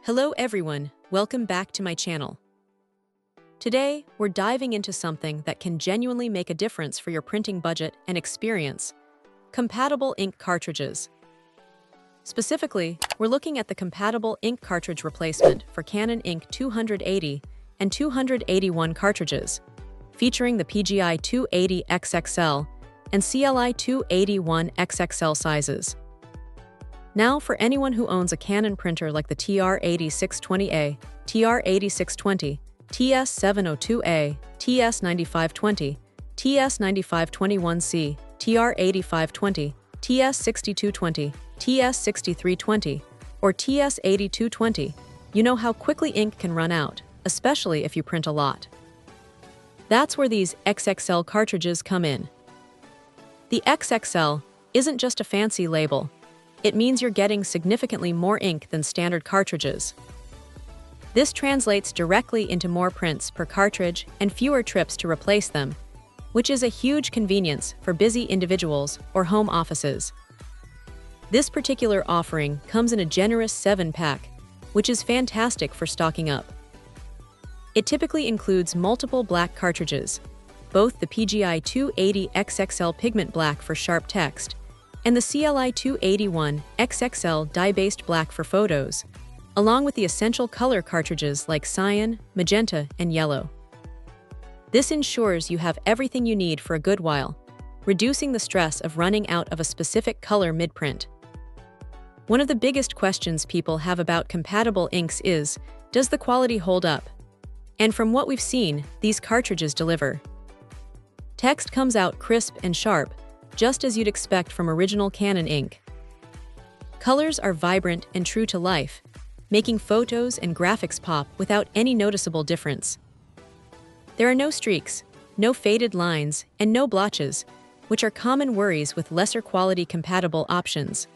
Hello everyone, welcome back to my channel. Today, we're diving into something that can genuinely make a difference for your printing budget and experience: compatible ink cartridges. Specifically, we're looking at the compatible ink cartridge replacement for Canon Ink 280 and 281 cartridges, featuring the PGI 280 XXL and CLI 281 XXL sizes. Now, for anyone who owns a Canon printer like the TR8620a, TR8620 TS702a, TS9520, TS9521c, TR8520, TS6220, TS6320, or TS8220, you know how quickly ink can run out, especially if you print a lot. That's where these XXL cartridges come in. The XXL isn't just a fancy label. It means you're getting significantly more ink than standard cartridges. This translates directly into more prints per cartridge and fewer trips to replace them, which is a huge convenience for busy individuals or home offices. This particular offering comes in a generous 7-pack, which is fantastic for stocking up. It typically includes multiple black cartridges, both the PGI 280 XXL Pigment Black for sharp text and the CLI 281 XXL dye-based black for photos, along with the essential color cartridges like cyan, magenta, and yellow. This ensures you have everything you need for a good while, reducing the stress of running out of a specific color mid-print. One of the biggest questions people have about compatible inks is, does the quality hold up? And from what we've seen, these cartridges deliver. Text comes out crisp and sharp, just as you'd expect from original Canon ink. Colors are vibrant and true to life, making photos and graphics pop without any noticeable difference. There are no streaks, no faded lines, and no blotches, which are common worries with lesser quality compatible options.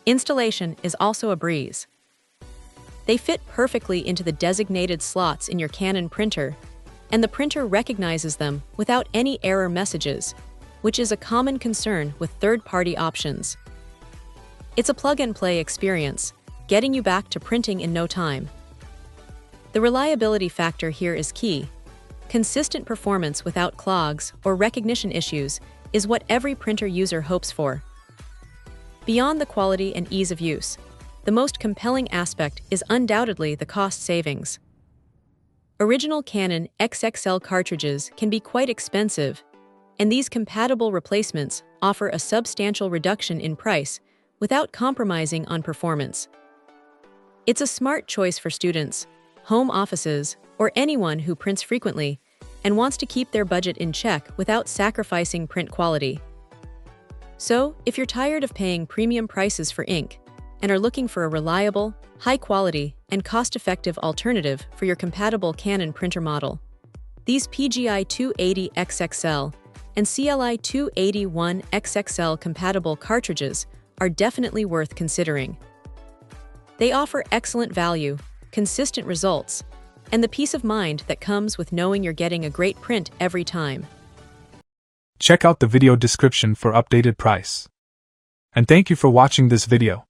Installation is also a breeze. They fit perfectly into the designated slots in your Canon printer, and the printer recognizes them without any error messages, which is a common concern with third-party options. It's a plug-and-play experience, getting you back to printing in no time. The reliability factor here is key. Consistent performance without clogs or recognition issues is what every printer user hopes for. Beyond the quality and ease of use, the most compelling aspect is undoubtedly the cost savings. Original Canon XXL cartridges can be quite expensive, and these compatible replacements offer a substantial reduction in price without compromising on performance. It's a smart choice for students, home offices, or anyone who prints frequently and wants to keep their budget in check without sacrificing print quality. So, if you're tired of paying premium prices for ink and are looking for a reliable, high-quality, and cost-effective alternative for your compatible Canon printer model, these PGI 280 XXL and CLI 281 XXL compatible cartridges are definitely worth considering. They offer excellent value, consistent results, and the peace of mind that comes with knowing you're getting a great print every time. Check out the video description for updated price. And thank you for watching this video.